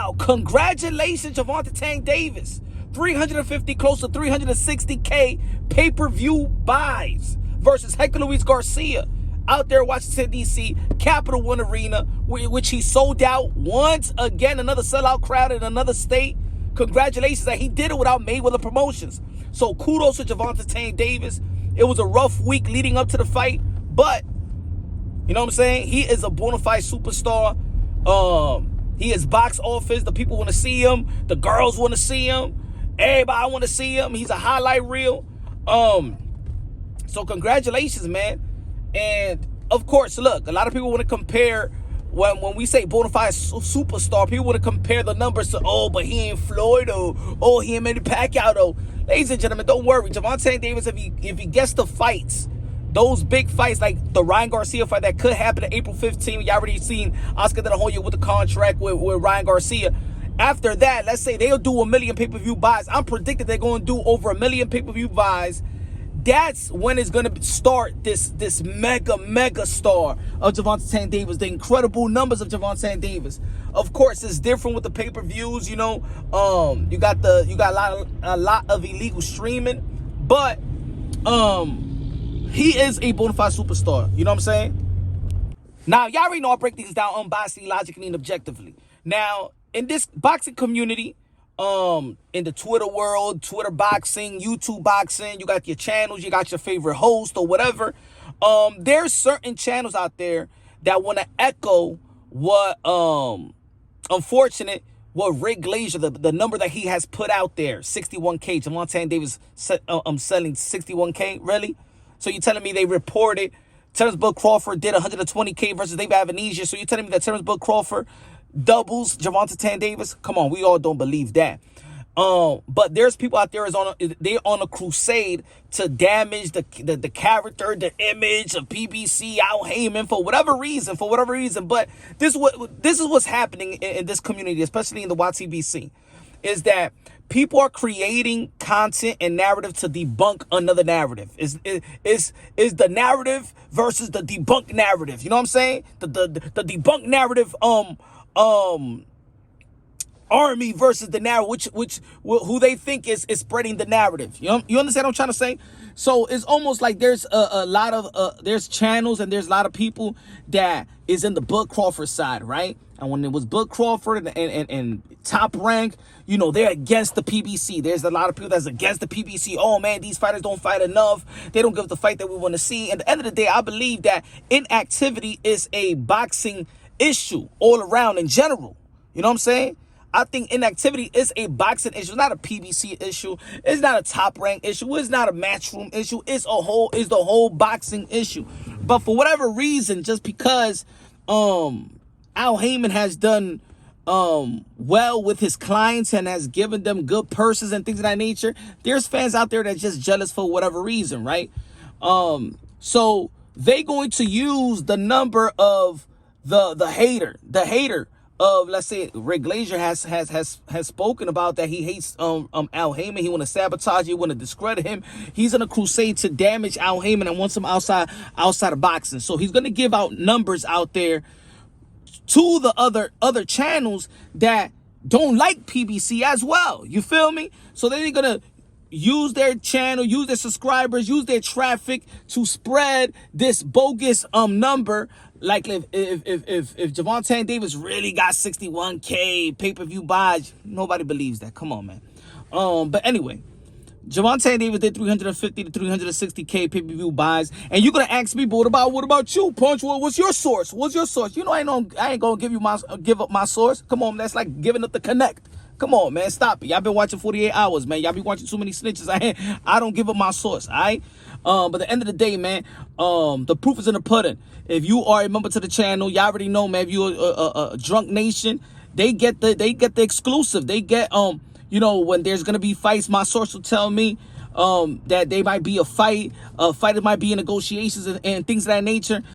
Wow, congratulations, Gervonta Davis. 350, close to 360K pay-per-view buys versus Hector Garcia out there in Washington, D.C., Capital One Arena, which he sold out once again, another sellout crowd in another state. Congratulations that he did it without Mayweather Promotions. So kudos to Gervonta Davis. It was a rough week leading up to the fight, but you know what I'm saying? He is a bona fide superstar. He is box office. The people want to see him. The girls want to see him. Everybody want to see him. He's a highlight reel. So congratulations, man. And of course, look, a lot of people want to compare when we say bona fide superstar, people want to compare the numbers to, oh, but he ain't Floyd, or oh, he ain't Manny Pacquiao, though. Ladies and gentlemen, don't worry. Gervonta Davis, if he gets the fights, those big fights like the Ryan Garcia fight that could happen on April 15th, you already seen Oscar De La Hoya with the contract with Ryan Garcia. After that, let's say they'll do 1 million pay-per-view buys. I'm predicting they're going to do over 1 million pay-per-view buys. That's when it's going to start this mega star of Gervonta Davis, the incredible numbers of Gervonta Davis. Of course, it's different with the pay-per-views, you know. You got a lot of illegal streaming, but he is a bona fide superstar. You know what I'm saying? Now, y'all already know I break things down unbiasedly, logically, and objectively. Now, in this boxing community, in the Twitter world, Twitter boxing, YouTube boxing, you got your channels, you got your favorite host or whatever. There's certain channels out there that want to echo what, unfortunate, what Rick Glazier, the number that he has put out there, 61K. Gervonta Davis selling 61K, really? So you're telling me they reported Terrence Bud Crawford did 120K versus David Avenisia. So you're telling me that Terrence Bud Crawford doubles Gervonta Davis? Come on, we all don't believe that. But there's people out there they're on a crusade to damage the character, the image of PBC, Al Heyman for whatever reason. But this is what's happening in this community, especially in the YTBC, is that people are creating content and narrative to debunk another narrative. Is the narrative versus the debunk narrative. You know what I'm saying? The debunk narrative army versus the narrative, who they think is spreading the narrative. You understand what I'm trying to say? So it's almost like there's a lot of there's channels and there's a lot of people that is in the Bud Crawford side, right? And when it was Bud Crawford and Top Rank, you know, they're against the PBC. There's a lot of people that's against the PBC. Oh, man, these fighters don't fight enough. They don't give the fight that we want to see. At the end of the day, I believe that inactivity is a boxing issue all around in general. You know what I'm saying? I think inactivity is a boxing issue. It's not a PBC issue. It's not a Top Rank issue. It's not a Matchroom issue. It's the whole boxing issue. But for whatever reason, just because Al Heyman has done well with his clients and has given them good purses and things of that nature, there's fans out there that's just jealous for whatever reason, right? So they're going to use the number of the hater of, let's say, Rick Glazier has spoken about that he hates Al Heyman. He want to sabotage, he want to discredit him. He's on a crusade to damage Al Heyman and wants him outside of boxing. So he's going to give out numbers out there to the other channels that don't like PBC as well. You feel me? So they're going to use their channel, use their subscribers, use their traffic to spread this bogus number. Like if Gervonta Davis really got 61K pay-per-view buys, nobody believes that. Come on, man. But anyway, Gervonta Davis did 350 to 360K pay-per-view buys. And you're gonna ask me, but what about you, Punch? What's your source? What's your source? You know I ain't gonna give up my source. Come on, that's like giving up the connect. Come on, man, stop it. Y'all been watching 48 hours, man. Y'all be watching too many snitches. I don't give up my source, all right? But at the end of the day, man, the proof is in the pudding. If you are a member to the channel, y'all already know, man. If you're a Drunk Nation, they get the exclusive. They get you know, when there's gonna be fights, my source will tell me that they might be a fight. Fighters might be in negotiations and things of that nature.